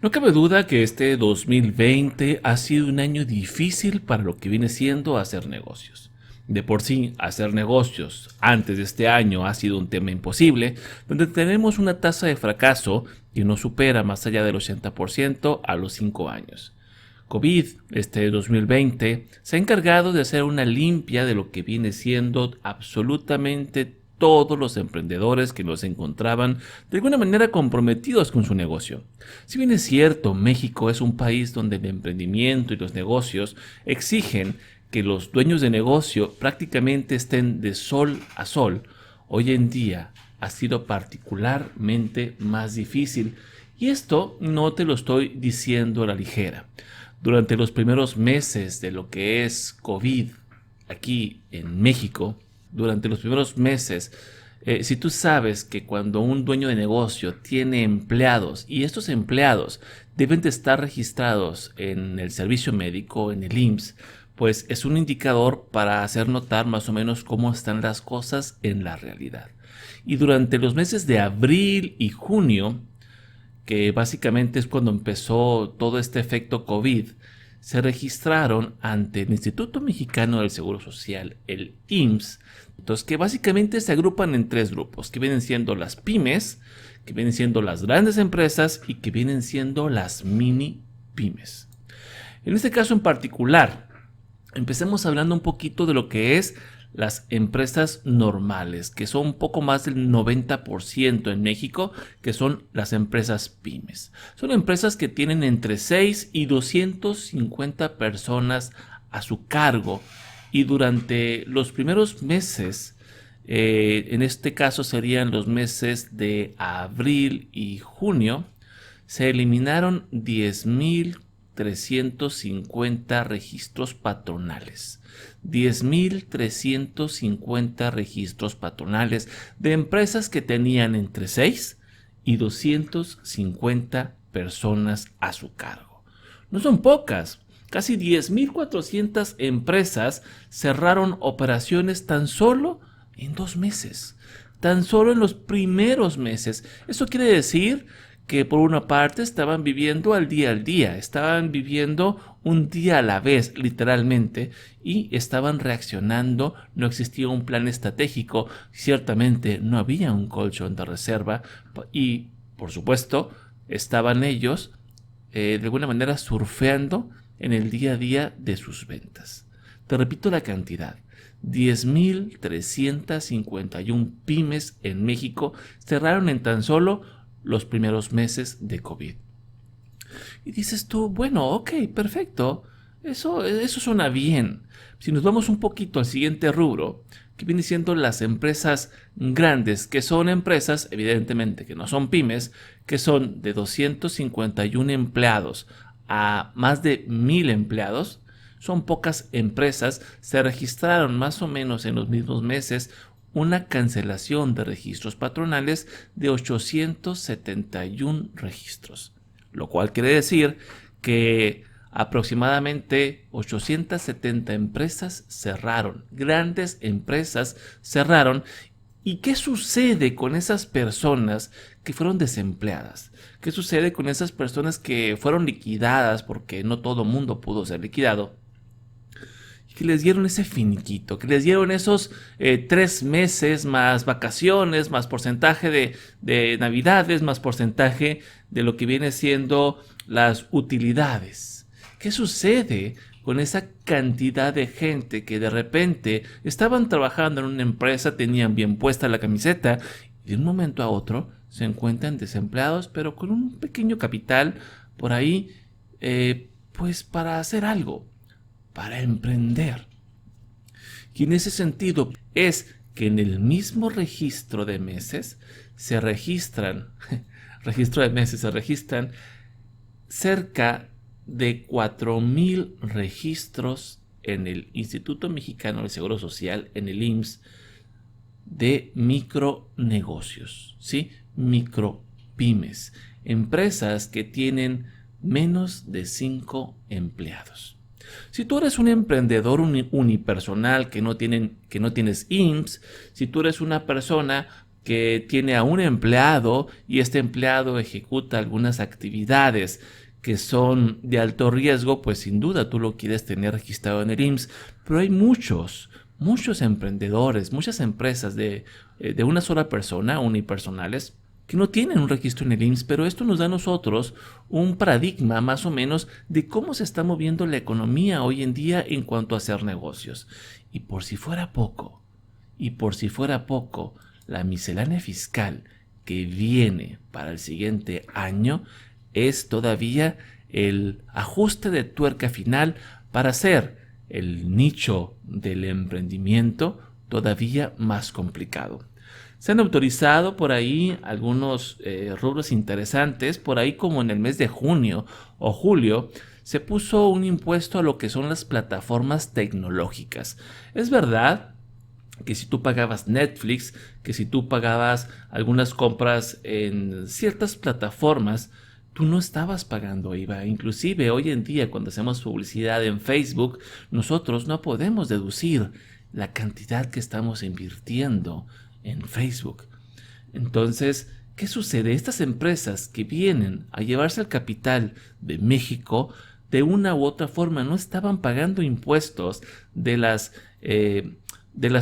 No cabe duda que este 2020 ha sido un año difícil para lo que viene siendo hacer negocios. De por sí, hacer negocios antes de este año ha sido un tema imposible, donde tenemos una tasa de fracaso que no supera más allá del 80% a los 5 años. COVID, este 2020, se ha encargado de hacer una limpia de lo que viene siendo absolutamente todos los emprendedores que nos encontraban de alguna manera comprometidos con su negocio. Si bien es cierto, México es un país donde el emprendimiento y los negocios exigen que los dueños de negocio prácticamente estén de sol a sol, hoy en día ha sido particularmente más difícil. Y esto no te lo estoy diciendo a la ligera. Durante los primeros meses de lo que es COVID aquí en México, durante los primeros meses, si tú sabes que cuando un dueño de negocio tiene empleados y estos empleados deben de estar registrados en el servicio médico, en el IMSS, pues es un indicador para hacer notar más o menos cómo están las cosas en la realidad. Y durante los meses de abril y junio, que básicamente es cuando empezó todo este efecto COVID, se registraron ante el Instituto Mexicano del Seguro Social, el IMSS, entonces que básicamente se agrupan en tres grupos, que vienen siendo las pymes, que vienen siendo las grandes empresas y que vienen siendo las mini pymes. En este caso en particular, empecemos hablando un poquito de lo que es las empresas normales, que son un poco más del 90% en México, que son las empresas pymes. Son empresas que tienen entre 6 y 250 personas a su cargo y durante los primeros meses, en este caso serían los meses de abril y junio, se eliminaron 10,350 registros patronales. 10,350 registros patronales de empresas que tenían entre 6 y 250 personas a su cargo. No son pocas. Casi 10,400 empresas cerraron operaciones tan solo en 2 meses. Tan solo en los primeros meses. Eso quiere decir que por una parte estaban viviendo al día, estaban viviendo un día a la vez, literalmente, y estaban reaccionando, no existía un plan estratégico, ciertamente no había un colchón de reserva y, por supuesto, estaban ellos de alguna manera surfeando en el día a día de sus ventas. Te repito la cantidad. 10,351 pymes en México cerraron en tan solo los primeros meses de COVID. Y dices tú, bueno, ok, perfecto, eso suena bien. Si nos vamos un poquito al siguiente rubro, que viene siendo las empresas grandes, que son empresas, evidentemente, que no son pymes, que son de 251 empleados a más de 1,000 empleados, son pocas empresas, se registraron más o menos en los mismos meses una cancelación de registros patronales de 871 registros, lo cual quiere decir que aproximadamente 870 empresas cerraron, grandes empresas cerraron. ¿Y qué sucede con esas personas que fueron desempleadas? ¿Qué sucede con esas personas que fueron liquidadas porque no todo mundo pudo ser liquidado? Que les dieron ese finiquito, que les dieron esos 3 meses más vacaciones, más porcentaje de navidades, más porcentaje de lo que viene siendo las utilidades. ¿Qué sucede con esa cantidad de gente que de repente estaban trabajando en una empresa, tenían bien puesta la camiseta y de un momento a otro se encuentran desempleados, pero con un pequeño capital por ahí, pues para hacer algo? Para emprender. Y en ese sentido es que en el mismo registro de meses se registran cerca de 4,000 registros en el Instituto Mexicano del Seguro Social, en el IMSS, de micronegocios, ¿sí? Micropymes, empresas que tienen menos de 5 empleados. Si tú eres un emprendedor unipersonal que no tienes IMSS, si tú eres una persona que tiene a un empleado y este empleado ejecuta algunas actividades que son de alto riesgo, pues sin duda tú lo quieres tener registrado en el IMSS, pero hay muchos emprendedores, muchas empresas de una sola persona, unipersonales, que no tienen un registro en el IMSS, pero esto nos da a nosotros un paradigma más o menos de cómo se está moviendo la economía hoy en día en cuanto a hacer negocios. Y por si fuera poco, la miscelánea fiscal que viene para el siguiente año es todavía el ajuste de tuerca final para hacer el nicho del emprendimiento todavía más complicado. Se han autorizado por ahí algunos rubros interesantes, por ahí como en el mes de junio o julio se puso un impuesto a lo que son las plataformas tecnológicas. Es verdad que si tú pagabas Netflix, que si tú pagabas algunas compras en ciertas plataformas, tú no estabas pagando IVA. Inclusive hoy en día cuando hacemos publicidad en Facebook, nosotros no podemos deducir la cantidad que estamos invirtiendo en Facebook. Entonces, ¿qué sucede? Estas empresas que vienen a llevarse el capital de México, de una u otra forma no estaban pagando impuestos de las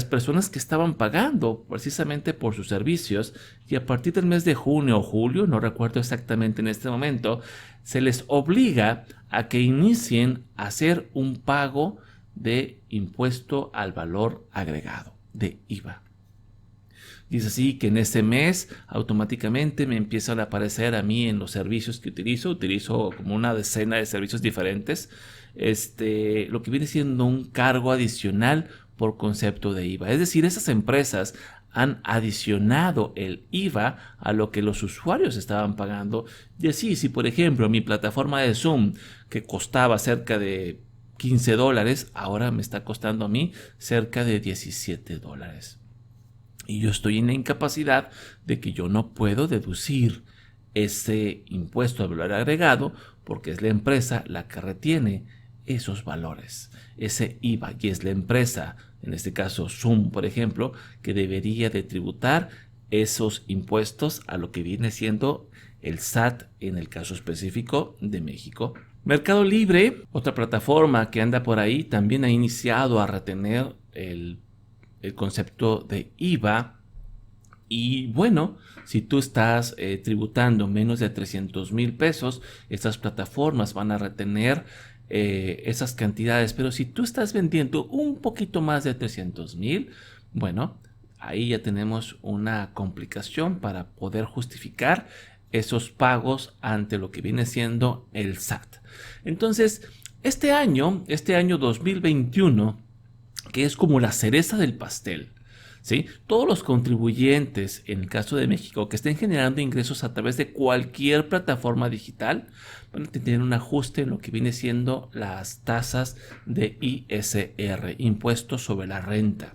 personas que estaban pagando precisamente por sus servicios, y a partir del mes de junio o julio, no recuerdo exactamente en este momento, se les obliga a que inicien a hacer un pago de impuesto al valor agregado, de IVA. Dice así que en ese mes automáticamente me empiezan a aparecer a mí en los servicios que utilizo como una decena de servicios diferentes, lo que viene siendo un cargo adicional por concepto de IVA. Es decir, esas empresas han adicionado el IVA a lo que los usuarios estaban pagando. Y así, si por ejemplo mi plataforma de Zoom, que costaba cerca de $15, ahora me está costando a mí cerca de $17. Y yo estoy en la incapacidad de que yo no puedo deducir ese impuesto al valor agregado porque es la empresa la que retiene esos valores, ese IVA, y es la empresa, en este caso Zoom por ejemplo, que debería de tributar esos impuestos a lo que viene siendo el SAT en el caso específico de México. Mercado Libre, otra plataforma que anda por ahí, también ha iniciado a retener el concepto de IVA. Y bueno, si tú estás tributando menos de 300,000 pesos, estas plataformas van a retener esas cantidades. Pero si tú estás vendiendo un poquito más de 300,000, bueno, ahí ya tenemos una complicación para poder justificar esos pagos ante lo que viene siendo el SAT. Entonces, este año 2021, que es como la cereza del pastel, ¿sí? Todos los contribuyentes, en el caso de México, que estén generando ingresos a través de cualquier plataforma digital, van a tener un ajuste en lo que viene siendo las tasas de ISR, impuesto sobre la renta.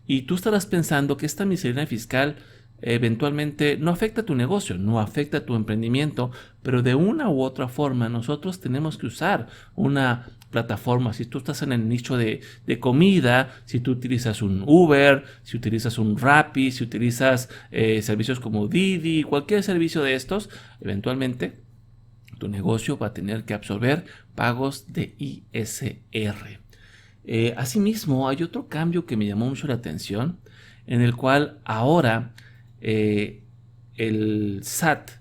Y tú estarás pensando que esta miscelánea fiscal eventualmente no afecta a tu negocio, no afecta a tu emprendimiento, pero de una u otra forma nosotros tenemos que usar una plataforma. Si tú estás en el nicho de comida, si tú utilizas un Uber, si utilizas un Rappi, si utilizas servicios como Didi, cualquier servicio de estos, eventualmente tu negocio va a tener que absorber pagos de ISR. Asimismo, hay otro cambio que me llamó mucho la atención, en el cual ahora el SAT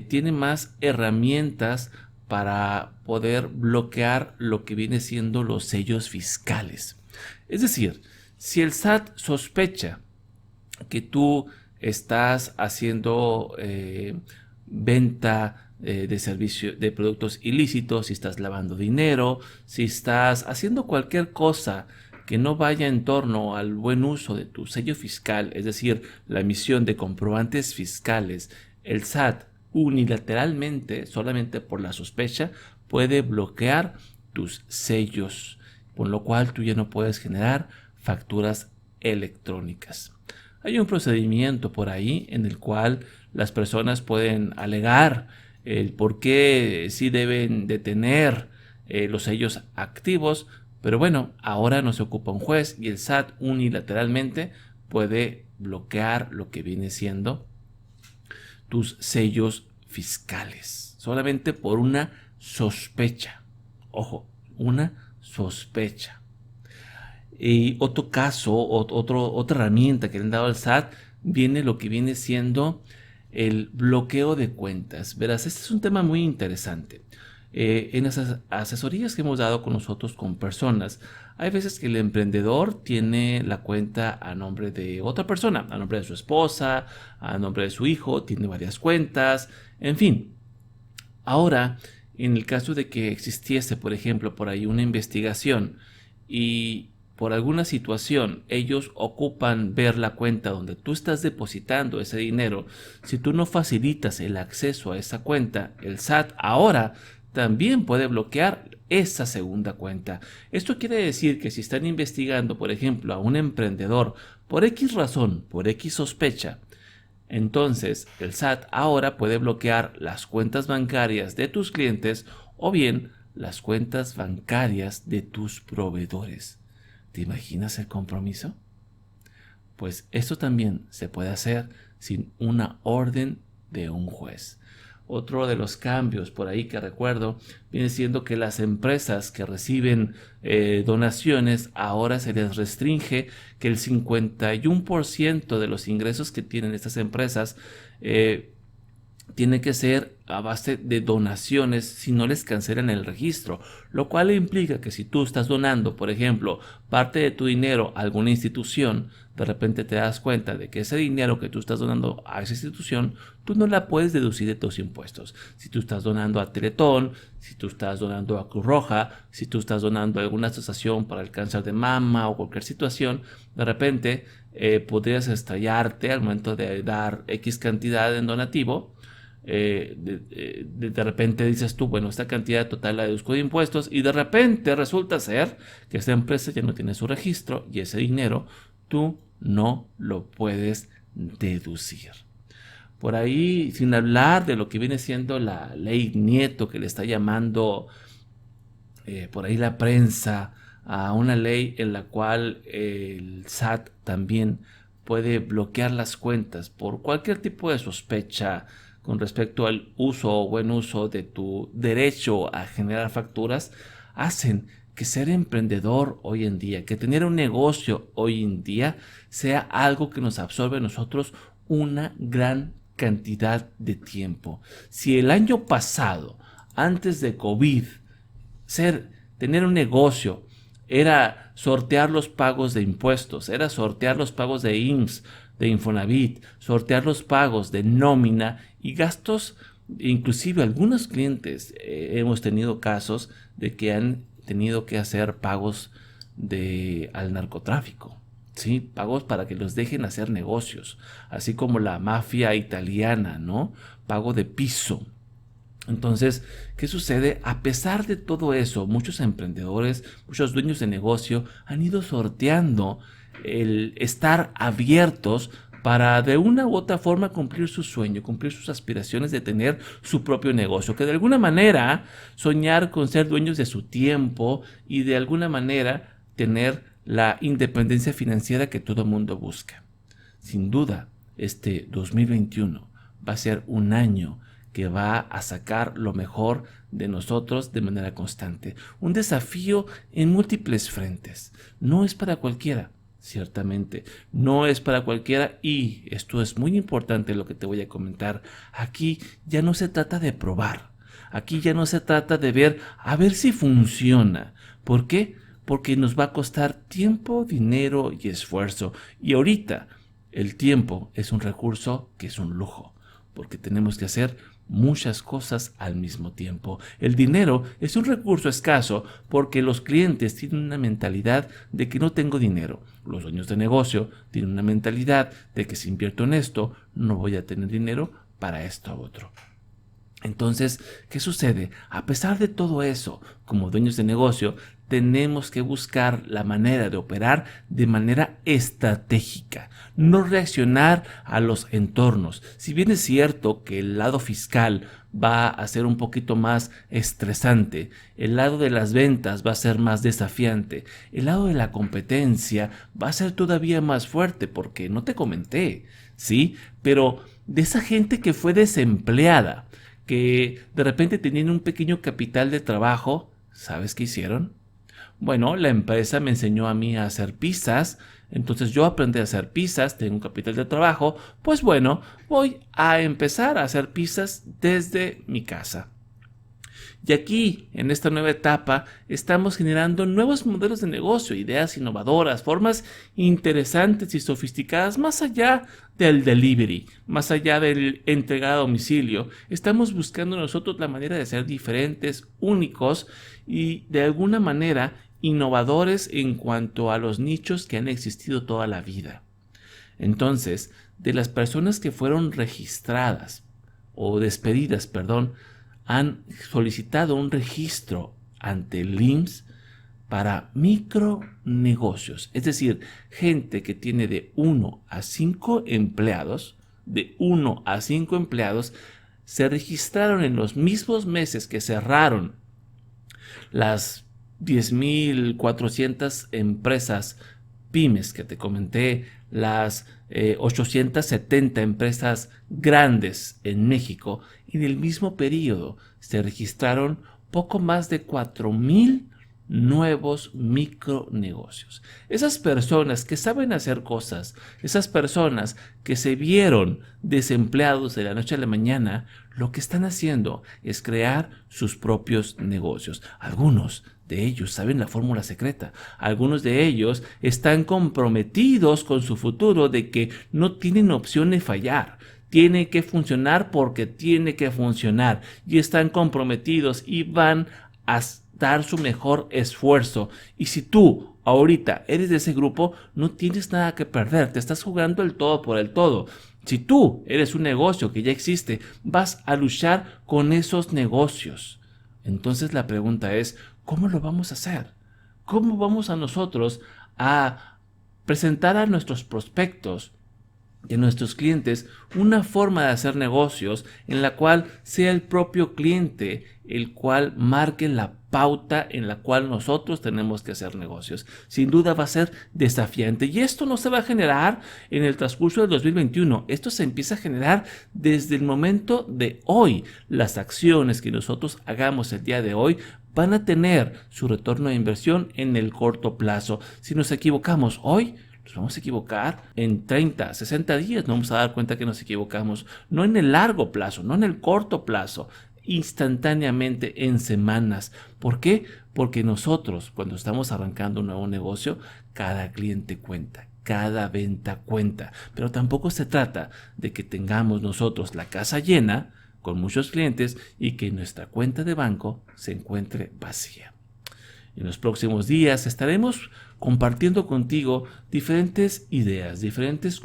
tiene más herramientas para poder bloquear lo que viene siendo los sellos fiscales. Es decir, si el SAT sospecha que tú estás haciendo venta de servicio de productos ilícitos, si estás lavando dinero, si estás haciendo cualquier cosa que no vaya en torno al buen uso de tu sello fiscal, es decir, la emisión de comprobantes fiscales, el SAT unilateralmente, solamente por la sospecha, puede bloquear tus sellos, por lo cual tú ya no puedes generar facturas electrónicas. Hay un procedimiento por ahí en el cual las personas pueden alegar el por qué sí deben de tener los sellos activos, pero bueno, ahora no se ocupa un juez y el SAT unilateralmente puede bloquear lo que viene siendo tus sellos fiscales, solamente por una sospecha. Ojo, una sospecha. Y otro caso, otra herramienta que le han dado al SAT, viene lo que viene siendo el bloqueo de cuentas. Verás, este es un tema muy interesante. En las asesorías que hemos dado con nosotros, con personas, hay veces que el emprendedor tiene la cuenta a nombre de otra persona, a nombre de su esposa, a nombre de su hijo, tiene varias cuentas, en fin. Ahora, en el caso de que existiese, por ejemplo, por ahí una investigación y por alguna situación ellos ocupan ver la cuenta donde tú estás depositando ese dinero, si tú no facilitas el acceso a esa cuenta, el SAT ahora también puede bloquear esa segunda cuenta. Esto quiere decir que si están investigando, por ejemplo, a un emprendedor por X razón, por X sospecha, entonces el SAT ahora puede bloquear las cuentas bancarias de tus clientes o bien las cuentas bancarias de tus proveedores. ¿Te imaginas el compromiso? Pues esto también se puede hacer sin una orden de un juez. Otro de los cambios por ahí que recuerdo viene siendo que las empresas que reciben donaciones ahora se les restringe que el 51% de los ingresos que tienen estas empresas tiene que ser a base de donaciones si no les cancelan el registro, lo cual implica que si tú estás donando, por ejemplo, parte de tu dinero a alguna institución, de repente te das cuenta de que ese dinero que tú estás donando a esa institución, tú no la puedes deducir de tus impuestos. Si tú estás donando a Teletón, si tú estás donando a Cruz Roja, si tú estás donando a alguna asociación para el cáncer de mama o cualquier situación, de repente podrías estallarte al momento de dar X cantidad en donativo. De repente dices tú, bueno, esta cantidad total la deduzco de impuestos y de repente resulta ser que esta empresa ya no tiene su registro y ese dinero tú no lo puedes deducir. Por ahí, sin hablar de lo que viene siendo la ley Nieto, que le está llamando por ahí la prensa a una ley en la cual el SAT también puede bloquear las cuentas por cualquier tipo de sospecha con respecto al uso o buen uso de tu derecho a generar facturas, hacen que ser emprendedor hoy en día, que tener un negocio hoy en día sea algo que nos absorbe a nosotros una gran cantidad de tiempo. Si el año pasado, antes de COVID, tener un negocio era sortear los pagos de impuestos, era sortear los pagos de IMSS, de Infonavit, sortear los pagos de nómina y gastos, inclusive algunos clientes hemos tenido casos de que han tenido que hacer pagos al narcotráfico, ¿sí? Pagos para que los dejen hacer negocios, así como la mafia italiana, ¿no? Pago de piso. Entonces, ¿qué sucede? A pesar de todo eso, muchos emprendedores, muchos dueños de negocio han ido sorteando el estar abiertos para de una u otra forma cumplir su sueño, cumplir sus aspiraciones de tener su propio negocio, que de alguna manera soñar con ser dueños de su tiempo y de alguna manera tener la independencia financiera que todo mundo busca. Sin duda, este 2021 va a ser un año que va a sacar lo mejor de nosotros de manera constante. Un desafío en múltiples frentes. No es para cualquiera. Ciertamente, no es para cualquiera y esto es muy importante lo que te voy a comentar. Aquí ya no se trata de probar, aquí ya no se trata de ver a ver si funciona. ¿Por qué? Porque nos va a costar tiempo, dinero y esfuerzo. Y ahorita el tiempo es un recurso que es un lujo, porque tenemos que hacer muchas cosas al mismo tiempo. El dinero es un recurso escaso porque los clientes tienen una mentalidad de que no tengo dinero. Los dueños de negocio tienen una mentalidad de que si invierto en esto no voy a tener dinero para esto u otro. Entonces, ¿qué sucede? A pesar de todo eso, como dueños de negocio, tenemos que buscar la manera de operar de manera estratégica, no reaccionar a los entornos. Si bien es cierto que el lado fiscal va a ser un poquito más estresante, el lado de las ventas va a ser más desafiante, el lado de la competencia va a ser todavía más fuerte, porque no te comenté, ¿sí? Pero de esa gente que fue desempleada, que de repente tenían un pequeño capital de trabajo, ¿sabes qué hicieron? Bueno, la empresa me enseñó a mí a hacer pizzas, entonces yo aprendí a hacer pizzas, tengo un capital de trabajo, pues bueno, voy a empezar a hacer pizzas desde mi casa. Y aquí, en esta nueva etapa, estamos generando nuevos modelos de negocio, ideas innovadoras, formas interesantes y sofisticadas, más allá del delivery, más allá del entrega a domicilio. Estamos buscando nosotros la manera de ser diferentes, únicos y de alguna manera innovadores en cuanto a los nichos que han existido toda la vida. Entonces, de las personas que fueron registradas o despedidas, perdón, han solicitado un registro ante el IMSS para micronegocios, es decir, gente que tiene de 1 a 5 empleados, se registraron en los mismos meses que cerraron las 10.400 empresas pymes que te comenté, las 870 empresas grandes en México. En el mismo periodo se registraron poco más de 4,000 nuevos micronegocios. Esas personas que saben hacer cosas, esas personas que se vieron desempleados de la noche a la mañana, lo que están haciendo es crear sus propios negocios. Algunos de ellos saben la fórmula secreta. Algunos de ellos están comprometidos con su futuro de que no tienen opción de fallar. Tiene que funcionar porque tiene que funcionar. Y están comprometidos y van a dar su mejor esfuerzo. Y si tú ahorita eres de ese grupo, no tienes nada que perder. Te estás jugando el todo por el todo. Si tú eres un negocio que ya existe, vas a luchar con esos negocios. Entonces la pregunta es, ¿cómo lo vamos a hacer? ¿Cómo vamos a nosotros a presentar a nuestros prospectos y a nuestros clientes una forma de hacer negocios en la cual sea el propio cliente el cual marque la pauta en la cual nosotros tenemos que hacer negocios? Sin duda va a ser desafiante, y esto no se va a generar en el transcurso del 2021. Esto se empieza a generar desde el momento de hoy. Las acciones que nosotros hagamos el día de hoy van a tener su retorno de inversión en el corto plazo. Si nos equivocamos hoy, nos vamos a equivocar en 30, 60 días, nos vamos a dar cuenta que nos equivocamos, no en el largo plazo, no en el corto plazo, instantáneamente en semanas. ¿Por qué? Porque nosotros, cuando estamos arrancando un nuevo negocio, cada cliente cuenta, cada venta cuenta, pero tampoco se trata de que tengamos nosotros la casa llena con muchos clientes y que nuestra cuenta de banco se encuentre vacía. En los próximos días estaremos compartiendo contigo diferentes ideas, diferentes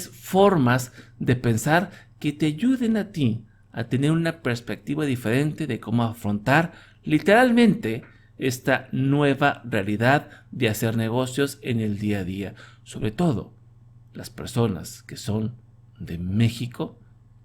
formas de pensar que te ayuden a ti a tener una perspectiva diferente de cómo afrontar literalmente esta nueva realidad de hacer negocios en el día a día. Sobre todo, las personas que son de México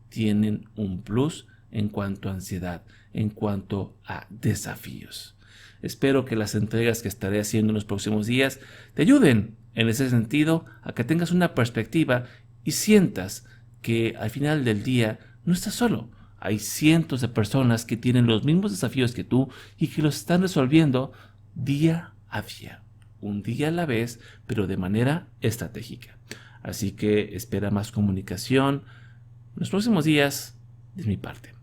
tienen un plus en cuanto a ansiedad, en cuanto a desafíos. Espero que las entregas que estaré haciendo en los próximos días te ayuden en ese sentido a que tengas una perspectiva y sientas que al final del día no estás solo. Hay cientos de personas que tienen los mismos desafíos que tú y que los están resolviendo día a día, un día a la vez, pero de manera estratégica. Así que espera más comunicación en los próximos días de mi parte.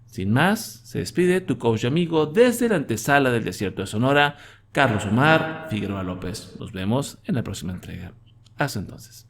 Sin más, se despide tu coach amigo desde la antesala del desierto de Sonora, Carlos Omar Figueroa López. Nos vemos en la próxima entrega. Hasta entonces.